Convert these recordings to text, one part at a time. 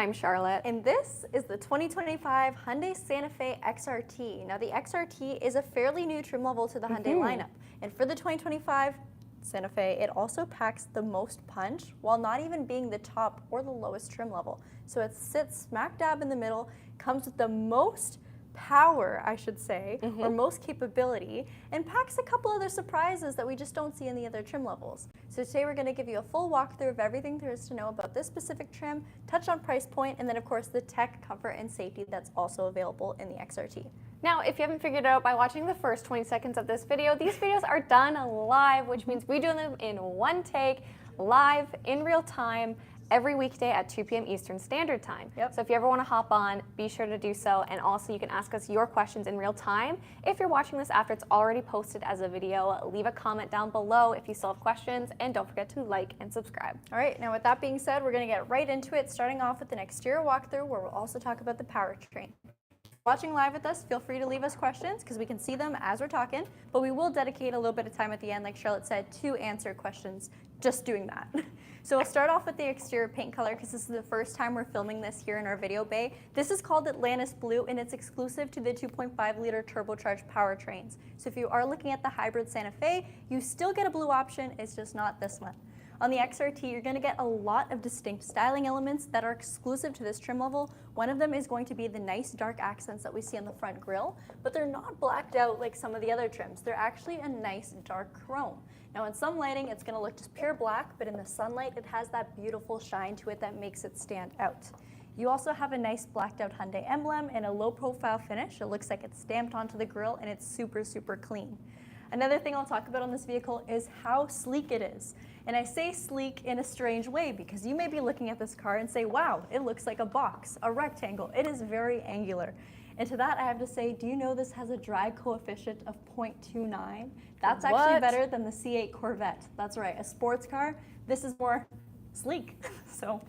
I'm Charlotte. And this is the 2025 Hyundai Santa Fe XRT. Now the XRT is a fairly new trim level to the Hyundai lineup. And for the 2025 Santa Fe, it also packs the most punch while not even being the top or the lowest trim level. So it sits smack dab in the middle, comes with the most power, I should say, or most capability, and packs a couple other surprises that we just don't see in the other trim levels. So today we're going to give you a full walkthrough of everything there is to know about this specific trim, touch on price point, and then of course the tech, comfort, and safety that's also available in the XRT. Now, if you haven't figured it out by watching the first 20 seconds of this video, these videos are done live, which means we do them in one take, live, in real time, every weekday at 2 p.m. Eastern Standard Time. So if you ever want to hop on, be sure to do so. And also you can ask us your questions in real time. If you're watching this after it's already posted as a video, leave a comment down below if you still have questions, and don't forget to like and subscribe. All right, now with that being said, we're going to get right into it, starting off with an exterior walkthrough where we'll also talk about the powertrain. Watching live with us, feel free to leave us questions because we can see them as we're talking, but we will dedicate a little bit of time at the end, like Charlotte said, to answer questions just doing that. So we'll start off with the exterior paint color because this is the first time we're filming this here in our video bay. This is called Atlantis Blue and it's exclusive to the 2.5 liter turbocharged powertrains. So if you are looking at the hybrid Santa Fe, you still get a blue option, it's just not this one. On the XRT, you're going to get a lot of distinct styling elements that are exclusive to this trim level. One of them is going to be the nice dark accents that we see on the front grille, but they're not blacked out like some of the other trims. They're actually a nice dark chrome. Now in some lighting, it's going to look just pure black, but in the sunlight, it has that beautiful shine to it that makes it stand out. You also have a nice blacked out Hyundai emblem and a low profile finish. It looks like it's stamped onto the grille and it's super, super clean. Another thing I'll talk about on this vehicle is how sleek it is. And I say sleek in a strange way because you may be looking at this car and say, wow, it looks like a box, a rectangle. It is very angular. And to that I have to say, do you know this has a drag coefficient of 0.29? That's actually better than the C8 Corvette. That's right, a sports car. This is more sleek. So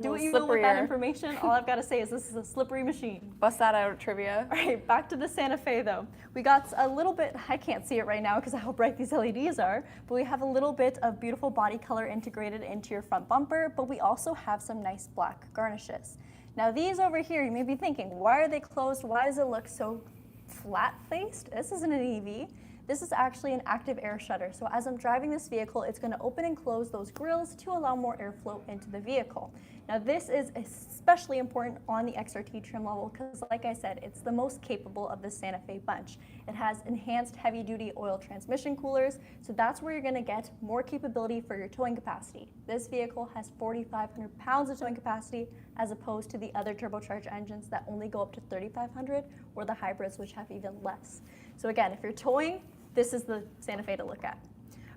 do what you will with that information. All I've got to say is this is a slippery machine. Bust that out of trivia. All right, back to the Santa Fe though. We got a little bit, I can't see it right now because of how bright these LEDs are, but we have a little bit of beautiful body color integrated into your front bumper, but we also have some nice black garnishes. Now these over here, you may be thinking, why are they closed? Why does it look so flat-faced? This isn't an EV. This is actually an active air shutter. So as I'm driving this vehicle, it's going to open and close those grills to allow more airflow into the vehicle. Now this is especially important on the XRT trim level because like I said, it's the most capable of the Santa Fe bunch. It has enhanced heavy duty oil transmission coolers, so that's where you're going to get more capability for your towing capacity. This vehicle has 4,500 pounds of towing capacity as opposed to the other turbocharged engines that only go up to 3,500 or the hybrids which have even less. So again, if you're towing, this is the Santa Fe to look at.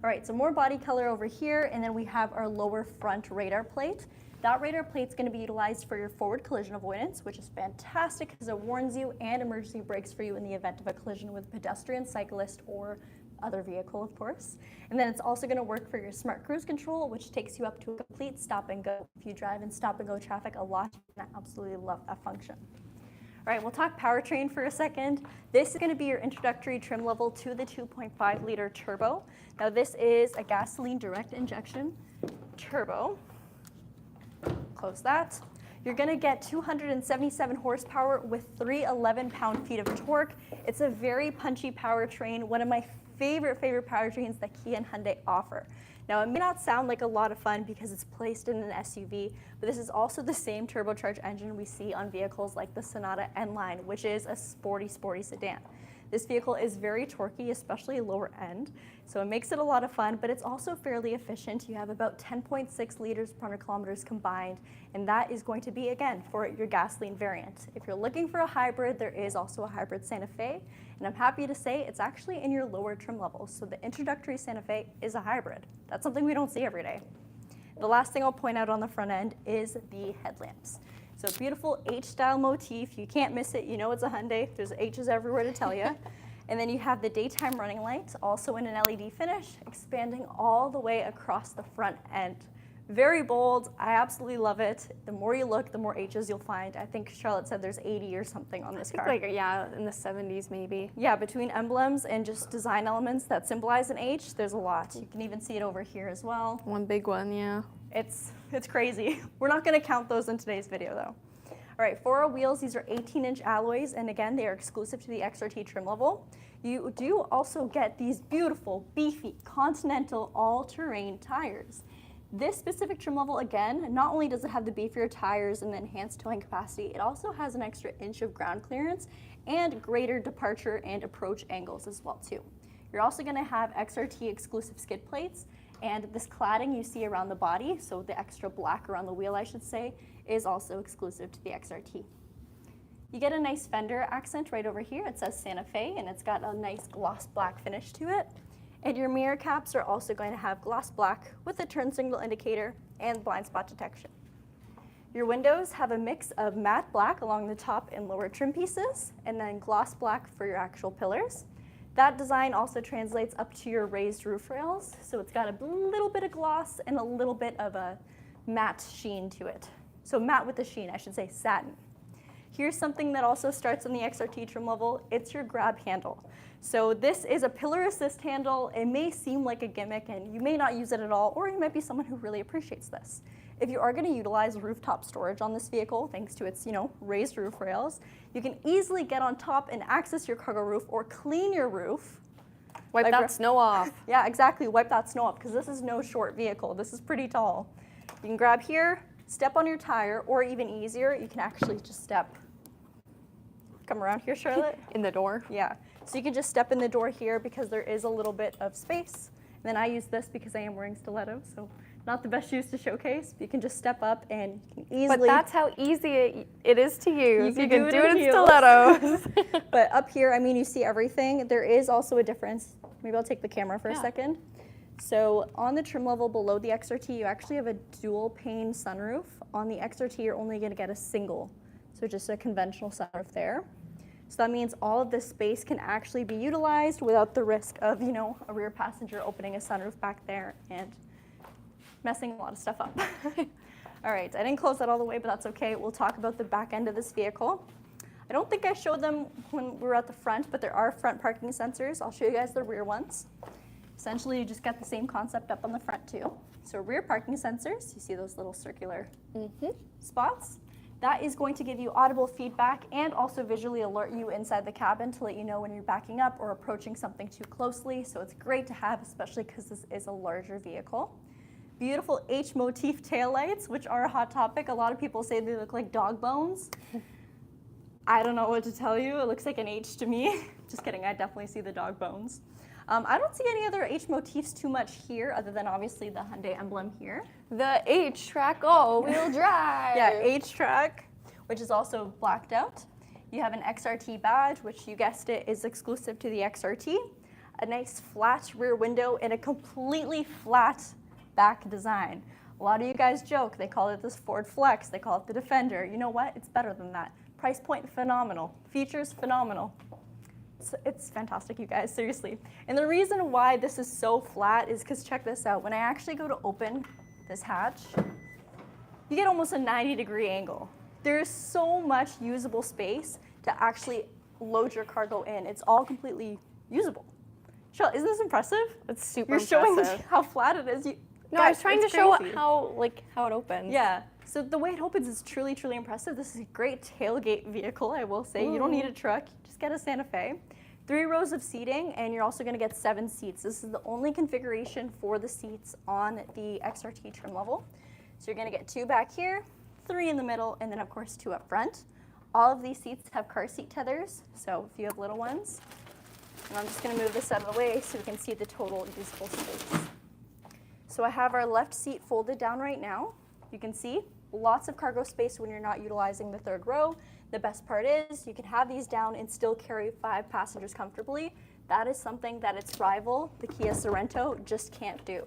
All right, so more body color over here, and then we have our lower front radar plate. That radar plate is going to be utilized for your forward collision avoidance, which is fantastic because it warns you and emergency brakes for you in the event of a collision with a pedestrian, cyclist, or other vehicle, of course. And then it's also going to work for your smart cruise control, which takes you up to a complete stop and go. If you drive in stop and go traffic a lot, you're going to absolutely love that function. All right, we'll talk powertrain for a second. This is going to be your introductory trim level to the 2.5 liter turbo. Now this is a gasoline direct injection turbo. Close that. You're going to get 277 horsepower with 311 pound-feet of torque. It's a very punchy powertrain, one of my favorite powertrains that Kia and Hyundai offer. Now, it may not sound like a lot of fun because it's placed in an SUV, but this is also the same turbocharged engine we see on vehicles like the Sonata N-Line, which is a sporty sedan. This vehicle is very torquey, especially lower end, so it makes it a lot of fun, but it's also fairly efficient. You have about 10.6 liters per 100 kilometers combined, and that is going to be, again, for your gasoline variant. If you're looking for a hybrid, there is also a hybrid Santa Fe, and I'm happy to say it's actually in your lower trim levels, so the introductory Santa Fe is a hybrid. That's something we don't see every day. The last thing I'll point out on the front end is the headlamps. So beautiful H-style motif. You can't miss it. You know it's a Hyundai. There's H's everywhere to tell you. And then you have the daytime running lights, also in an LED finish, expanding all the way across the front end. Very bold. I absolutely love it. The more you look, the more H's you'll find. I think Charlotte said there's 80 or something on this car. Like, yeah, in the 70s maybe. Yeah, between emblems and just design elements that symbolize an H, there's a lot. You can even see it over here as well. One big one, yeah. It's It's crazy. We're not gonna count those in today's video though. All right, for our wheels, these are 18-inch alloys, and again, they are exclusive to the XRT trim level. You do also get these beautiful, beefy, Continental all-terrain tires. This specific trim level, again, not only does it have the beefier tires and the enhanced towing capacity, it also has an extra inch of ground clearance and greater departure and approach angles as well too. You're also gonna have XRT exclusive skid plates, and this cladding you see around the body, so the extra black around the wheel, I should say, is also exclusive to the XRT. You get a nice fender accent right over here. It says Santa Fe, and it's got a nice gloss black finish to it. And your mirror caps are also going to have gloss black with a turn signal indicator and blind spot detection. Your windows have a mix of matte black along the top and lower trim pieces, and then gloss black for your actual pillars. That design also translates up to your raised roof rails, so it's got a little bit of gloss and a little bit of a matte sheen to it. So matte with a sheen, I should say satin. Here's something that also starts on the XRT trim level. It's your grab handle. So this is a pillar assist handle. It may seem like a gimmick and you may not use it at all, or you might be someone who really appreciates this. If you are going to utilize rooftop storage on this vehicle, thanks to its, raised roof rails, you can easily get on top and access your cargo roof or clean your roof. Wipe that snow off. Yeah, exactly. Wipe that snow off, because this is no short vehicle. This is pretty tall. You can grab here, step on your tire, or even easier, you can actually just step. Come around here, Charlotte. In the door. Yeah. So you can just step in the door here because there is a little bit of space. And then I use this because I am wearing stilettos, so not the best shoes to showcase. But you can just step up and you can easily. But that's how easy it is to use. You can do it in heels. stilettos. But up here, you see everything. There is also a difference. Maybe I'll take the camera for a second. So on the trim level below the XRT, you actually have a dual pane sunroof. On the XRT, you're only going to get a single, so just a conventional sunroof there. So that means all of this space can actually be utilized without the risk of, a rear passenger opening a sunroof back there and messing a lot of stuff up. All right, I didn't close that all the way, but that's okay. We'll talk about the back end of this vehicle. I don't think I showed them when we were at the front, but there are front parking sensors. I'll show you guys the rear ones. Essentially, you just get the same concept up on the front too. So rear parking sensors, you see those little circular spots. That is going to give you audible feedback and also visually alert you inside the cabin to let you know when you're backing up or approaching something too closely. So it's great to have, especially because this is a larger vehicle. Beautiful H-motif taillights, which are a hot topic. A lot of people say they look like dog bones. I don't know what to tell you. It looks like an H to me. Just kidding, I definitely see the dog bones. I don't see any other H motifs too much here, other than obviously the Hyundai emblem here. The H-Track all-wheel drive. Yeah, H-Track, which is also blacked out. You have an XRT badge, which you guessed it, is exclusive to the XRT. A nice flat rear window and a completely flat back design. A lot of you guys joke, they call it this Ford Flex, they call it the Defender. You know what? It's better than that. Price point, phenomenal. Features, phenomenal. It's fantastic, you guys, seriously. And the reason why this is so flat is because check this out. When I actually go to open this hatch, you get almost a 90-degree angle. There's so much usable space to actually load your cargo in. It's all completely usable. Shell, isn't this impressive? It's super You're impressive. showing how flat it is. No, I was trying to show how it opens. Yeah. So the way it opens is truly, truly impressive. This is a great tailgate vehicle, I will say. You don't need a truck, just get a Santa Fe. 3 rows of seating, and you're also gonna get 7 seats. This is the only configuration for the seats on the XRT trim level. So you're gonna get 2 back here, 3 in the middle, and then of course 2 up front. All of these seats have car seat tethers, so if you have little ones. And I'm just gonna move this out of the way so we can see the total usable space. So I have our left seat folded down right now. You can see lots of cargo space when you're not utilizing the 3rd row. The best part is you can have these down and still carry 5 passengers comfortably. That is something that its rival, the Kia Sorento, just can't do.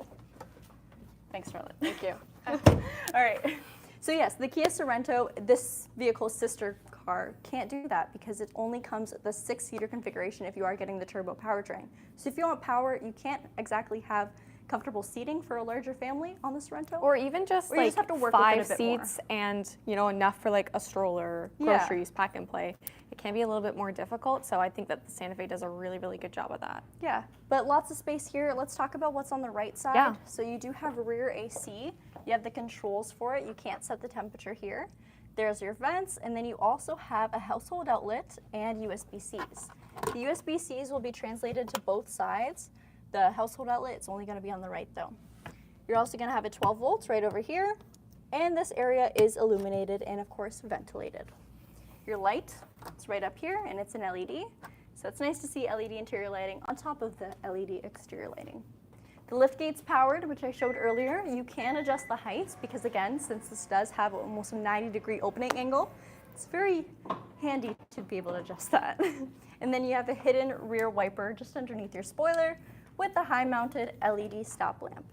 Thanks, Charlotte. Thank you. All right. So yes, the Kia Sorento, this vehicle's sister car, can't do that because it only comes with the 6-seater configuration if you are getting the turbo powertrain. So if you want power, you can't exactly have comfortable seating for a larger family on the Sorento. Or even just or you like just have to work 5 with it a bit seats and enough for like a stroller, groceries, pack and play. It can be a little bit more difficult, so I think that the Santa Fe does a really, really good job of that. Yeah, but lots of space here. Let's talk about what's on the right side. Yeah. So you do have rear AC. You have the controls for it. You can't set the temperature here. There's your vents, and then you also have a household outlet and USB-Cs. The USB-Cs will be translated to both sides. The household outlet, it's only going to be on the right though. You're also going to have a 12 volts right over here, and this area is illuminated and of course ventilated. Your light, it's right up here, and it's an LED. So it's nice to see LED interior lighting on top of the LED exterior lighting. The liftgate's powered, which I showed earlier. You can adjust the heights because, again, since this does have almost a 90-degree opening angle, it's very handy to be able to adjust that. And then you have a hidden rear wiper just underneath your spoiler with a high-mounted LED stop lamp.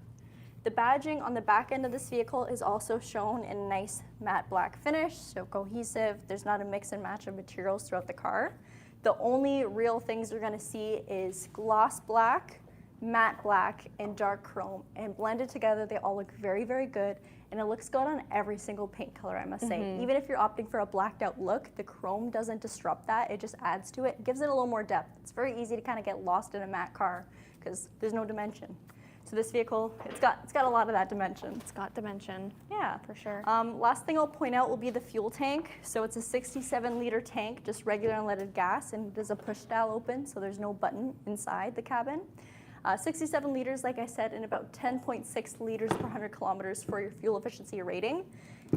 The badging on the back end of this vehicle is also shown in a nice matte black finish, so cohesive. There's not a mix and match of materials throughout the car. The only real things you're going to see is gloss black, matte black, and dark chrome, and blended together they all look very, very good, and it looks good on every single paint color, I must say. Even if you're opting for a blacked out look, the chrome doesn't disrupt that, it just adds to it. It gives it a little more depth. It's very easy to kind of get lost in a matte car because there's no dimension. So this vehicle, it's got a lot of that dimension. It's got dimension. Yeah, for sure. Last thing I'll point out will be the fuel tank. So it's a 67-liter tank, just regular unleaded gas, and it is a push style open, so there's no button inside the cabin. 67 liters, like I said, and about 10.6 liters per 100 kilometers for your fuel efficiency rating.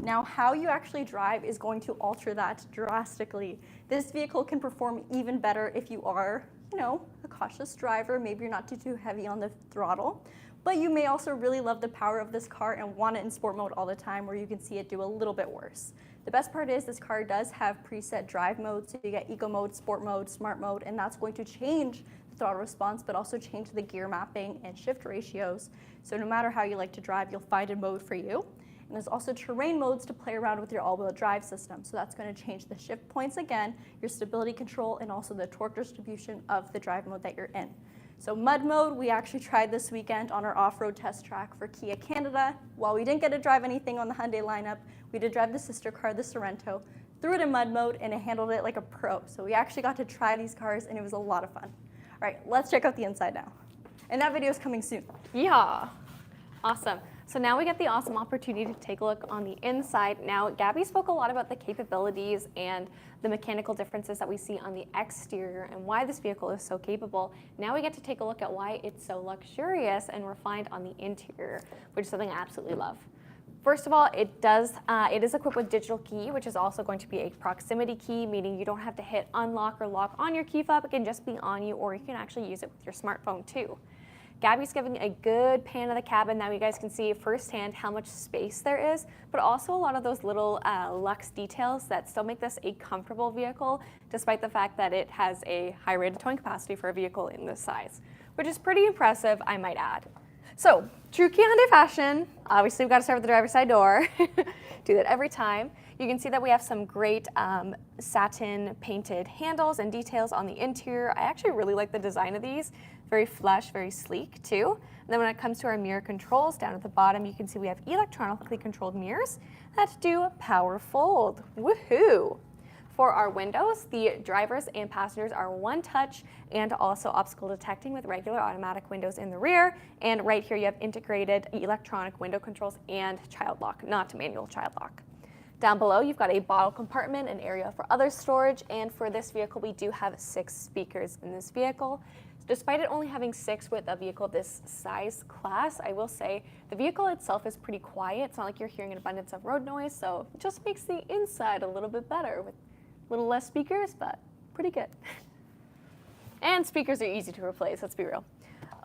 Now, how you actually drive is going to alter that drastically. This vehicle can perform even better if you are, a cautious driver. Maybe you're not too heavy on the throttle, but you may also really love the power of this car and want it in sport mode all the time, where you can see it do a little bit worse. The best part is this car does have preset drive modes, so you get eco mode, sport mode, smart mode, and that's going to change the throttle response, but also change the gear mapping and shift ratios. So no matter how you like to drive, you'll find a mode for you. And there's also terrain modes to play around with your all-wheel drive system. So that's going to change the shift points again, your stability control, and also the torque distribution of the drive mode that you're in. So mud mode, we actually tried this weekend on our off-road test track for Kia Canada. While we didn't get to drive anything on the Hyundai lineup, we did drive the sister car, the Sorento, threw it in mud mode, and it handled it like a pro. So we actually got to try these cars, and it was a lot of fun. All right, let's check out the inside now. And that video is coming soon. Yeah, awesome. So now we get the awesome opportunity to take a look on the inside. Now, Gabby spoke a lot about the capabilities and the mechanical differences that we see on the exterior and why this vehicle is so capable. Now we get to take a look at why it's so luxurious and refined on the interior, which is something I absolutely love. First of all, it is equipped with digital key, which is also going to be a proximity key, meaning you don't have to hit unlock or lock on your key fob. It can just be on you, or you can actually use it with your smartphone too. Gabby's giving a good pan of the cabin. Now you guys can see firsthand how much space there is, but also a lot of those little luxe details that still make this a comfortable vehicle, despite the fact that it has a high rated towing capacity for a vehicle in this size, which is pretty impressive, I might add. So, true Kia Hyundai fashion, obviously we've got to start with the driver's side door. Do that every time. You can see that we have some great satin painted handles and details on the interior. I actually really like the design of these. Very flush, very sleek too. And then when it comes to our mirror controls, down at the bottom you can see we have electronically controlled mirrors that do power fold. Woohoo! For our windows, the drivers and passengers are one touch and also obstacle detecting with regular automatic windows in the rear. And right here you have integrated electronic window controls and child lock, not manual child lock. Down below you've got a bottle compartment, an area for other storage, and for this vehicle we do have 6 speakers in this vehicle. Despite it only having 6 with a vehicle this size class, I will say the vehicle itself is pretty quiet. It's not like you're hearing an abundance of road noise, so it just makes the inside a little bit better with a little less speakers, but pretty good. And speakers are easy to replace, let's be real.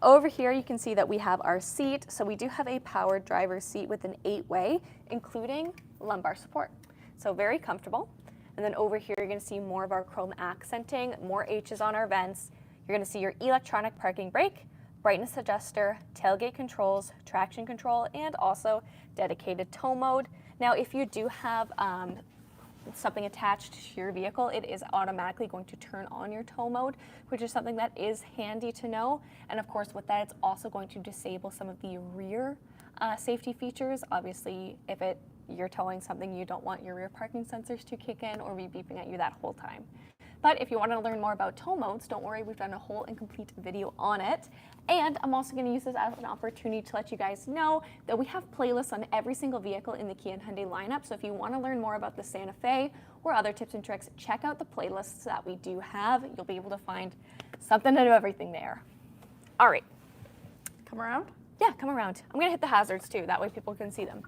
Over here you can see that we have our seat. So we do have a powered driver's seat with an 8-way, including lumbar support. So very comfortable. And then over here you're going to see more of our chrome accenting, more H's on our vents. You're going to see your electronic parking brake, brightness adjuster, tailgate controls, traction control, and also dedicated tow mode. Now if you do have something attached to your vehicle, it is automatically going to turn on your tow mode, which is something that is handy to know. And of course with that it's also going to disable some of the rear safety features. Obviously if you're towing something, you don't want your rear parking sensors to kick in or be beeping at you that whole time. But if you want to learn more about tow modes, don't worry, we've done a whole and complete video on it. And I'm also going to use this as an opportunity to let you guys know that we have playlists on every single vehicle in the Kia and Hyundai lineup. So if you want to learn more about the Santa Fe or other tips and tricks, check out the playlists that we do have. You'll be able to find something to do everything there. All right. Come around. Yeah, come around. I'm going to hit the hazards too. That way people can see them.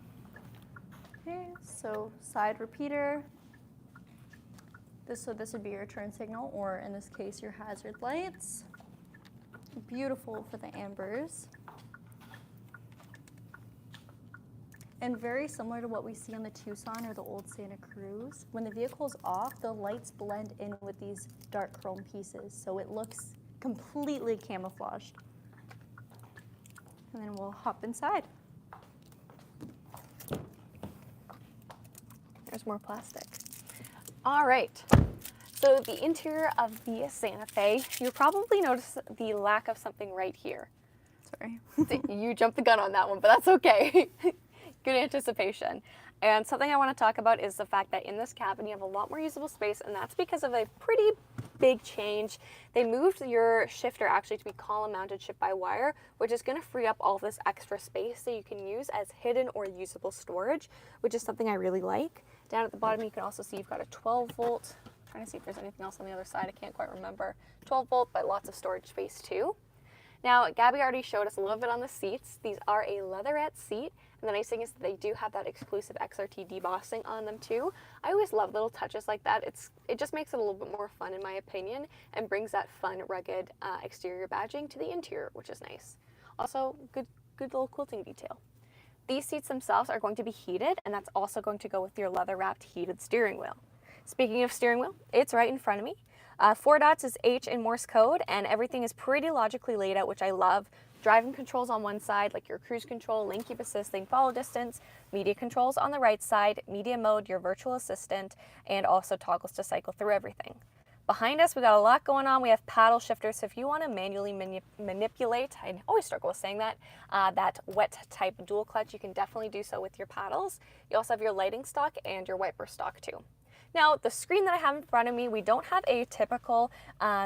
Okay, so side repeater. This would be your turn signal, or in this case, your hazard lights. Beautiful for the ambers. And very similar to what we see on the Tucson or the old Santa Cruz. When the vehicle's off, the lights blend in with these dark chrome pieces, so it looks completely camouflaged. And then we'll hop inside. There's more plastic. All right. So the interior of the Santa Fe, you'll probably notice the lack of something right here. Sorry. You jumped the gun on that one, but that's okay. Good anticipation. And something I want to talk about is the fact that in this cabin you have a lot more usable space, and that's because of a pretty big change. They moved your shifter actually to be column mounted shift by wire, which is going to free up all of this extra space that you can use as hidden or usable storage, which is something I really like. Down at the bottom you can also see you've got a 12 volt. I'm trying to see if there's anything else on the other side. I can't quite remember. 12 volt, but lots of storage space too. Now, Gabby already showed us a little bit on the seats. These are a leatherette seat, and the nice thing is that they do have that exclusive XRT debossing on them too. I always love little touches like that. It just makes it a little bit more fun in my opinion, and brings that fun, rugged exterior badging to the interior, which is nice. Also, good little quilting detail. These seats themselves are going to be heated, and that's also going to go with your leather-wrapped heated steering wheel. Speaking of steering wheel, it's right in front of me. 4 dots is H in Morse code, and everything is pretty logically laid out, which I love. Driving controls on one side, like your cruise control, lane keep assist, lane follow distance, media controls on the right side, media mode, your virtual assistant, and also toggles to cycle through everything. Behind us, we got a lot going on. We have paddle shifters, so if you want to manually manipulate, I always struggle with saying that, that wet type dual clutch, you can definitely do so with your paddles. You also have your lighting stalk and your wiper stalk too. Now, the screen that I have in front of me, we don't have a typical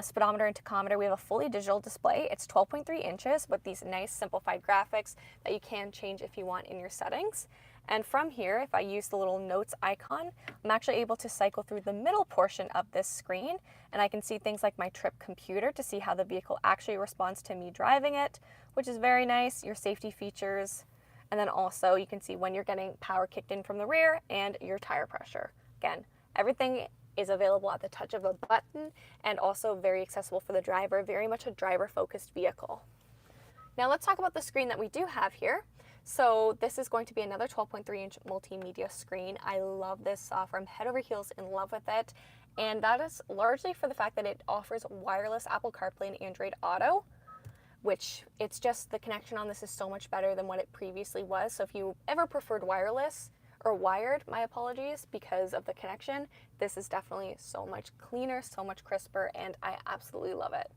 speedometer and tachometer. We have a fully digital display. It's 12.3 inches with these nice simplified graphics that you can change if you want in your settings. And from here, if I use the little notes icon, I'm actually able to cycle through the middle portion of this screen, and I can see things like my trip computer to see how the vehicle actually responds to me driving it, which is very nice, your safety features, and then also you can see when you're getting power kicked in from the rear and your tire pressure. Again, everything is available at the touch of a button and also very accessible for the driver, very much a driver-focused vehicle. Now let's talk about the screen that we do have here. So this is going to be another 12.3-inch multimedia screen. I love this software. I'm head over heels in love with it. And that is largely for the fact that it offers wireless Apple CarPlay and Android Auto, which it's just the connection on this is so much better than what it previously was. So if you ever preferred wireless, or wired, my apologies, because of the connection, this is definitely so much cleaner, so much crisper, and I absolutely love it.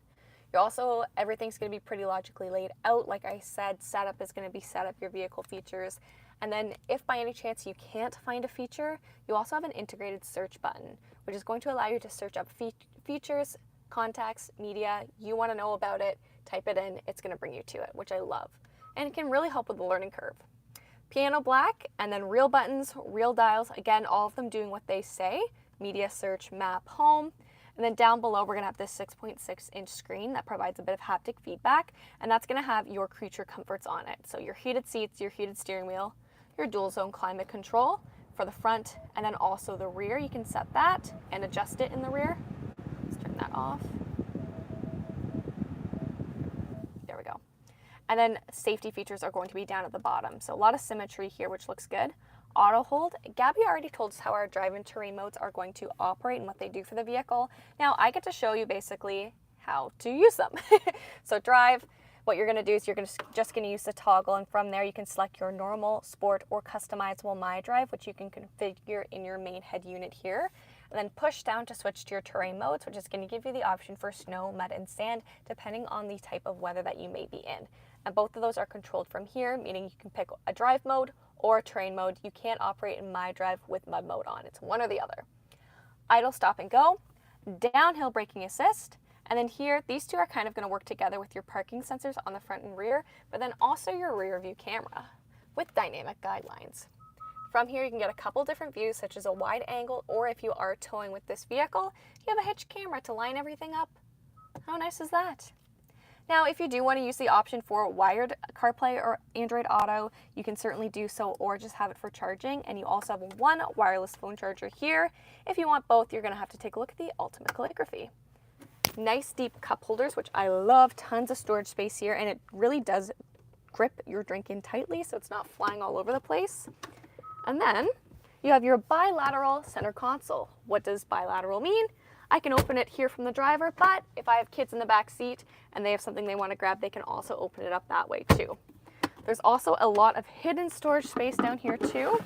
You're also, everything's going to be pretty logically laid out. Like I said, setup is going to be set up your vehicle features. And then if by any chance you can't find a feature, you also have an integrated search button, which is going to allow you to search up features, contacts, media, you want to know about it, type it in, it's going to bring you to it, which I love. And it can really help with the learning curve. Piano black, and then real buttons, real dials, again, all of them doing what they say, media, search, map, home. And then down below, we're gonna have this 6.6-inch screen that provides a bit of haptic feedback, and that's gonna have your creature comforts on it. So your heated seats, your heated steering wheel, your dual zone climate control for the front, and then also the rear. You can set that and adjust it in the rear. Let's turn that off. There we go. And then safety features are going to be down at the bottom. So a lot of symmetry here, which looks good. Auto hold. Gabby already told us how our drive and terrain modes are going to operate and what they do for the vehicle. Now I get to show you basically how to use them. So drive, what you're going to do is you're just going to use the toggle, and from there you can select your normal, sport, or customizable My Drive, which you can configure in your main head unit here. And then push down to switch to your terrain modes, which is going to give you the option for snow, mud, and sand, depending on the type of weather that you may be in. And both of those are controlled from here, meaning you can pick a drive mode or a terrain mode. You can't operate in My Drive with mud mode on. It's one or the other. Idle, stop, and go. downhill braking assist, and then here, these two are kind of gonna work together with your parking sensors on the front and rear, but then also your rear view camera with dynamic guidelines. From here, you can get a couple different views, such as a wide angle, or if you are towing with this vehicle, you have a hitch camera to line everything up. How nice is that? Now, if you do want to use the option for wired CarPlay or Android Auto, you can certainly do so, or just have it for charging. And you also have one wireless phone charger here. If you want both, you're going to have to take a look at the Ultimate Calligraphy. Nice deep cup holders, which I love. Tons of storage space here, and it really does grip your drink in tightly so it's not flying all over the place. And then you have your bilateral center console. What does bilateral mean? I can open it here from the driver, but if I have kids in the back seat and they have something they want to grab, they can also open it up that way too. There's also a lot of hidden storage space down here too.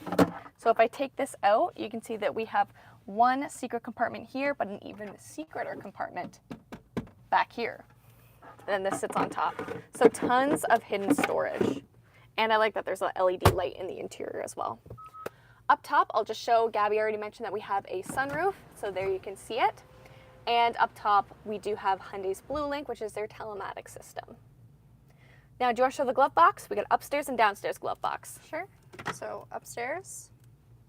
So if I take this out, you can see that we have one secret compartment here, but an even secreter compartment back here. And then this sits on top. So tons of hidden storage. And I like that there's a LED light in the interior as well. Up top, I'll just show, Gabby already mentioned that we have a sunroof, so there you can see it. And up top, we do have Hyundai's Blue Link, which is their telematics system. Now, do you want to show the glove box? We got upstairs and downstairs glove box. Sure. So upstairs,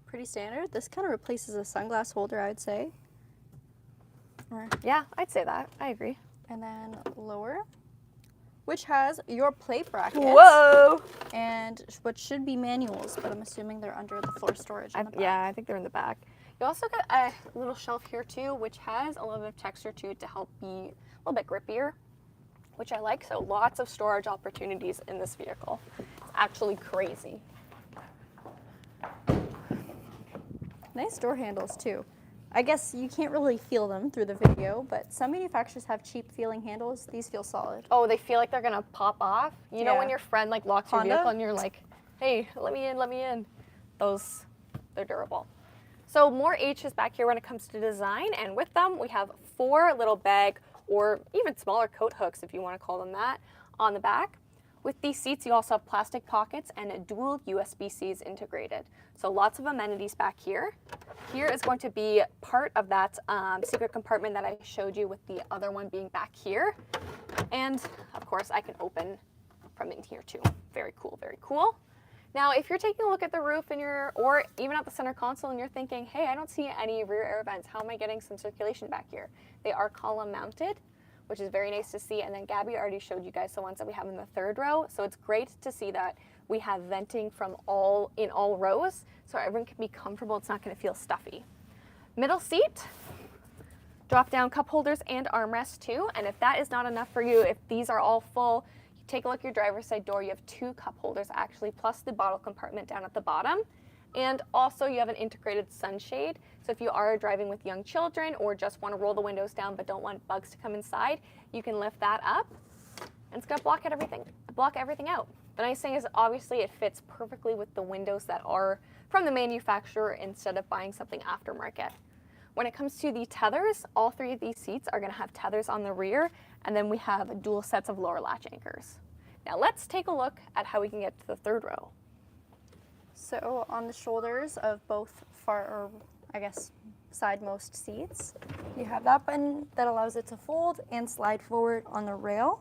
pretty standard. This kind of replaces a sunglass holder, I'd say. Yeah, I'd say that. I agree. And then lower, which has your plate brackets. Whoa! And what should be manuals, but I'm assuming they're under the floor storage in the back. Yeah, I think they're in the back. You also got a little shelf here too, which has a little bit of texture to it to help be a little bit grippier, which I like. So lots of storage opportunities in this vehicle. It's actually crazy. Nice door handles too. I guess you can't really feel them through the video, but some manufacturers have cheap feeling handles. These feel solid. Oh, they feel like they're gonna pop off. You know when your friend like locks your Honda? vehicle and you're like, hey, let me in, let me in. Those, they're durable. So more H's back here when it comes to design, and with them we have 4 little bag or even smaller coat hooks, if you want to call them that, on the back. With these seats, you also have plastic pockets and dual USB-Cs integrated. So lots of amenities back here. Here is going to be part of that secret compartment that I showed you, with the other one being back here. And of course, I can open from in here too. Very cool, very cool. Now, if you're taking a look at the roof and or even at the center console and you're thinking, hey, I don't see any rear air vents, how am I getting some circulation back here? They are column mounted, which is very nice to see. And then Gabby already showed you guys the ones that we have in the 3rd row. So it's great to see that we have venting from in all rows, so everyone can be comfortable. It's not going to feel stuffy. Middle seat, drop down cup holders and armrests too. And if that is not enough for you, if these are all full, you take a look at your driver's side door. You have 2 cup holders actually, plus the bottle compartment down at the bottom. And also you have an integrated sunshade. So if you are driving with young children or just want to roll the windows down but don't want bugs to come inside, you can lift that up and it's going to block everything out. The nice thing is obviously it fits perfectly with the windows that are from the manufacturer instead of buying something aftermarket. When it comes to the tethers, all 3 of these seats are going to have tethers on the rear, and then we have dual sets of lower latch anchors. Now let's take a look at how we can get to the 3rd row. So on the shoulders of both sidemost seats, you have that button that allows it to fold and slide forward on the rail.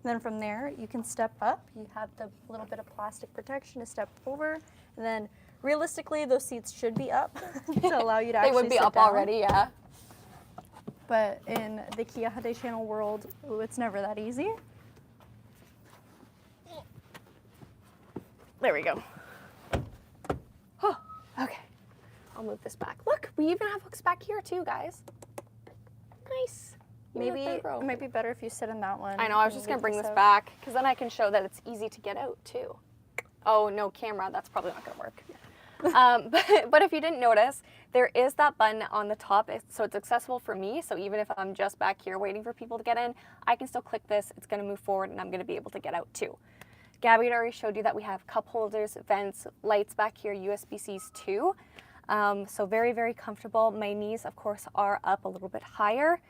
And then from there, you can step up. You have the little bit of plastic protection to step over. And then realistically, those seats should be up to allow you to actually sit down. They would be up already, yeah. But in the Kia Hyundai channel world, it's never that easy. There we go. Oh, okay. I'll move this back. Look, we even have hooks back here too, guys. Nice. Maybe it might be better if you sit in that one. I know, I was just gonna bring this back because then I can show that it's easy to get out too. Oh, no camera, that's probably not gonna work. But if you didn't notice, there is that button on the top, so it's accessible for me. So even if I'm just back here waiting for people to get in, I can still click this, it's gonna move forward and I'm gonna be able to get out too. Gabby had already showed you that we have cup holders, vents, lights back here, USB-Cs too. So very, very comfortable. My knees, of course, are up a little bit higher.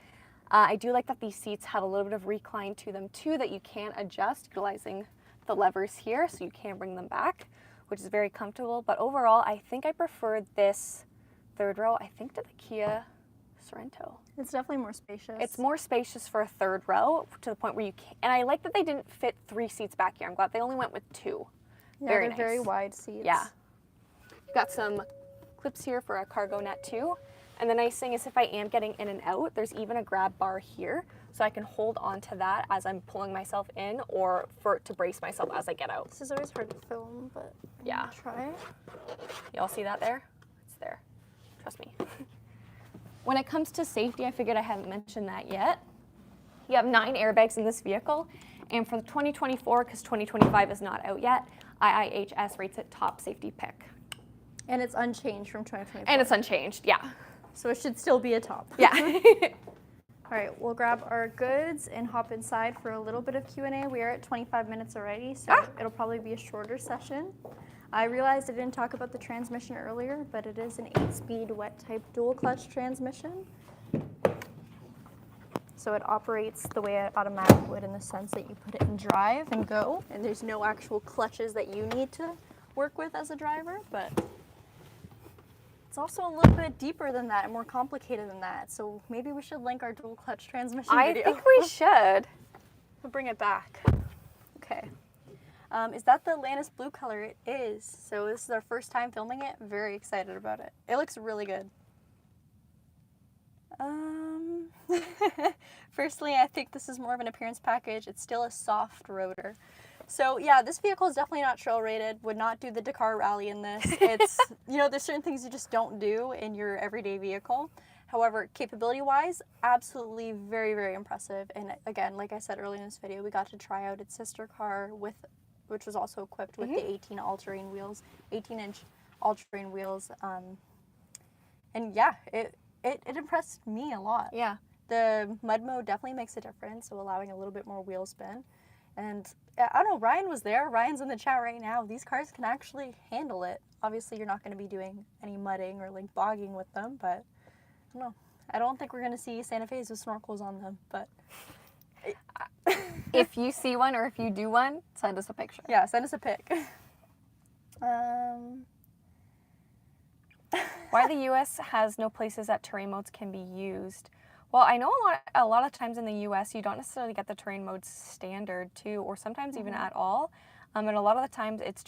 I do like that these seats have a little bit of recline to them too, that you can adjust utilizing the levers here, so you can bring them back, which is very comfortable. But overall, I think I prefer this 3rd row, I think, to the Kia Sorrento. It's definitely more spacious. It's more spacious for a third row to the point where you can, and I like that they didn't fit 3 seats back here. I'm glad they only went with 2. Yeah, Very they're nice. very wide seats. Yeah. Got some clips here for a cargo net too. And the nice thing is if I am getting in and out, there's even a grab bar here, so I can hold on to that as I'm pulling myself in or to brace myself as I get out. This is always hard to film, but Yeah. try. Y'all see that there? It's there. Trust me. When it comes to safety, I figured I haven't mentioned that yet. You have 9 airbags in this vehicle, and for 2024, because 2025 is not out yet, IIHS rates it top safety pick. And it's unchanged from 2024. And it's unchanged, yeah. So it should still be a top. Yeah. All right, we'll grab our goods and hop inside for a little bit of Q&A. We are at 25 minutes already, so it'll probably be a shorter session. I realized I didn't talk about the transmission earlier, but it is an 8-speed wet type dual clutch transmission. So it operates the way an automatic would in the sense that you put it in drive and go, and there's no actual clutches that you need to work with as a driver, but it's also a little bit deeper than that and more complicated than that. So maybe we should link our dual clutch transmission video. I think we should. We'll bring it back. Okay. Is that the Lannis blue color? It is. So this is our first time filming it. Very excited about it. It looks really good. Firstly, I think this is more of an appearance package. It's still a soft rotor. So yeah, this vehicle is definitely not trail rated. Would not do the Dakar Rally in this. It's, you know, there's certain things you just don't do in your everyday vehicle. However, capability-wise, absolutely very, very impressive. And again, like I said earlier in this video, we got to try out its sister car which was also equipped with the 18 all-terrain wheels, 18-inch all-terrain wheels. And yeah, it impressed me a lot. Yeah. The mud mode definitely makes a difference, so allowing a little bit more wheel spin. And I don't know, Ryan was there. Ryan's in the chat right now. These cars can actually handle it. Obviously, you're not going to be doing any mudding or like bogging with them, but I don't know. I don't think we're going to see Santa Fe's with snorkels on them, but If you see one or if you do one, send us a picture. yeah, send us a pic. Why the U.S. has no places that terrain modes can be used? Well, I know a lot of times in the U.S. you don't necessarily get the terrain modes standard too, or sometimes even at all. And a lot of the times it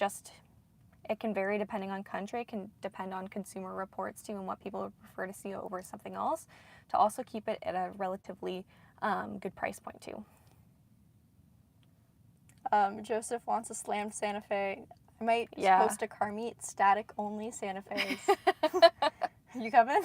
can vary depending on country. It can depend on consumer reports too and what people would prefer to see over something else, to also keep it at a relatively good price point too. Joseph wants a slammed Santa Fe. I might Yeah. post a car meet static only Santa Fe's. You coming?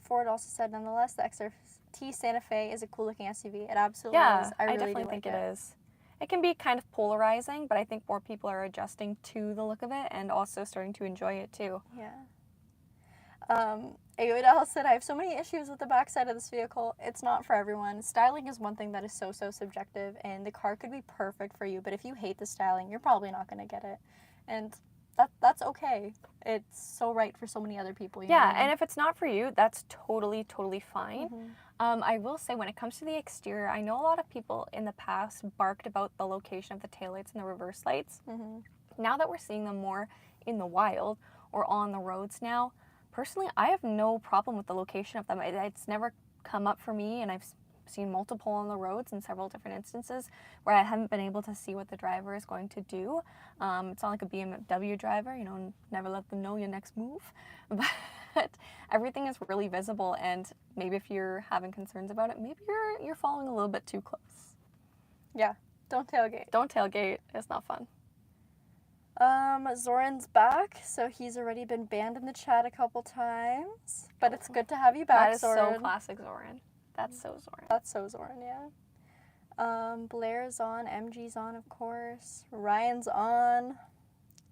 Ford also said, nonetheless, the XRT Santa Fe is a cool looking SUV. It absolutely is. I really definitely do think like it is. It can be kind of polarizing, but I think more people are adjusting to the look of it and also starting to enjoy it too. Yeah. Ayoda said, I have so many issues with the backside of this vehicle. It's not for everyone. Styling is one thing that is so subjective, and the car could be perfect for you, but if you hate the styling, you're probably not going to get it. And that's okay. It's so right for so many other people. You know what I mean? And if it's not for you, that's totally fine. I will say when it comes to the exterior, I know a lot of people in the past barked about the location of the taillights and the reverse lights. Now that we're seeing them more in the wild or on the roads now, personally, I have no problem with the location of them. It's never come up for me, and I've seen multiple on the roads in several different instances where I haven't been able to see what the driver is going to do. It's not like a BMW driver, you know, never let them know your next move. But everything is really visible, and maybe if you're having concerns about it, maybe you're following a little bit too close. Yeah, don't tailgate. Don't tailgate. It's not fun. Zoran's back, so he's already been banned in the chat a couple times, but it's good to have you back, That is Zoran. so classic Zoran. That's so Zoran. That's so Zoran, yeah. Blair's on, MG's on, of course. Ryan's on.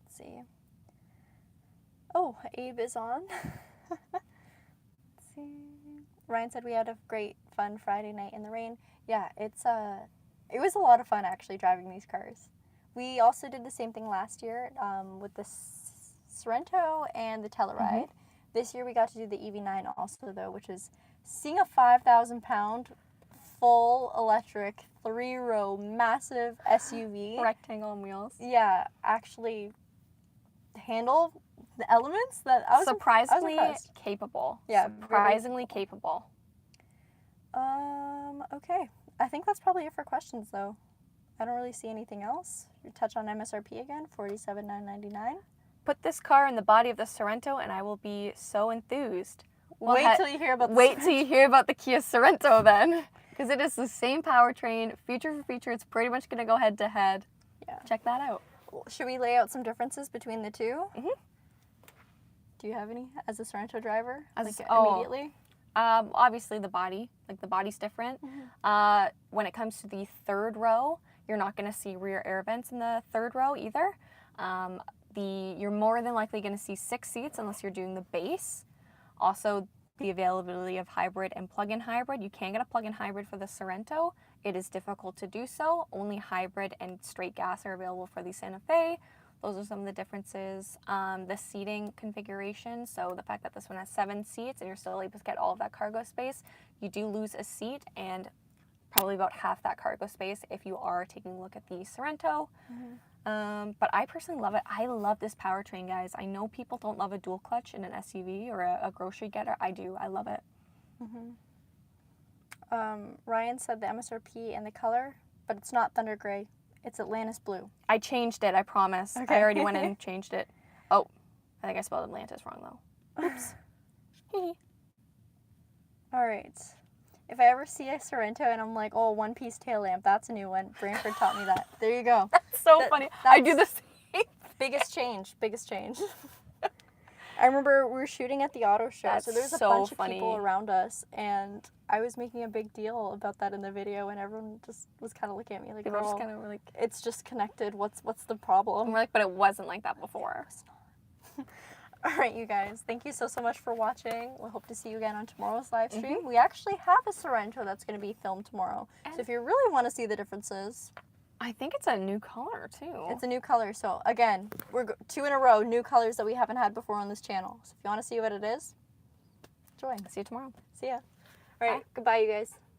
Let's see. Oh, Abe is on. Let's see. Ryan said we had a great, fun Friday night in the rain. Yeah, it was a lot of fun actually driving these cars. We also did the same thing last year with the Sorrento and the Telluride. This year we got to do the EV9 also though, which is seeing a 5,000-pound full electric 3-row massive SUV. Rectangle and wheels. Yeah, actually handle The elements that I was surprisingly impressed. capable. Yeah, surprisingly capable. Okay. I think that's probably it for questions, though. I don't really see anything else. You touch on MSRP again, $47,999. Put this car in the body of the Sorento, and I will be so enthused. Wait till you hear about the Wait till you hear about the Kia Sorento then, because it is the same powertrain, feature for feature. It's pretty much gonna go head to head. Yeah. Check that out. Should we lay out some differences between the two? Mhm. Do you have any as a Sorento driver? Oh. Immediately? Obviously the body, like the body's different. When it comes to the third row, you're not gonna see rear air vents in the third row either. You're more than likely gonna see 6 seats unless you're doing the base. Also, the availability of hybrid and plug-in hybrid. You can get a plug-in hybrid for the Sorento. It is difficult to do so. Only hybrid and straight gas are available for the Santa Fe. Those are some of the differences. The seating configuration, so the fact that this one has 7 seats and you're still able to get all of that cargo space, you do lose a seat and probably about half that cargo space if you are taking a look at the Sorento. But I personally love it. I love this powertrain, guys. I know people don't love a dual clutch in an SUV or a grocery getter. I do. I love it. Ryan said the MSRP and the color, but it's not Thunder Gray. It's Atlantis Blue. I changed it, I promise. Okay. I already went in and changed it. Oh, I think I spelled Atlantis wrong, though. Oops. All right. If I ever see a Sorento and I'm like, oh, one-piece tail lamp, that's a new one. Branford taught me that. There you go. That's so funny. I do the same. Biggest change. I remember we were shooting at the auto show, so there was a so bunch funny. of people around us, and I was making a big deal about that in the video, and everyone just was kind of looking at me like, People girl, just kind of were like, it's just connected. What's the and problem? we're like, but it wasn't like that before. All right, you guys, thank you so much for watching. We hope to see you again on tomorrow's live stream. Mm-hmm. We actually have a Sorento that's going to be filmed tomorrow, so if you really want to see the differences, I think it's a new color, too. it's a new color. So again, we're 2 in a row, new colors that we haven't had before on this channel. So if you want to see what it is, join. See you tomorrow. See ya. All right, goodbye, you guys.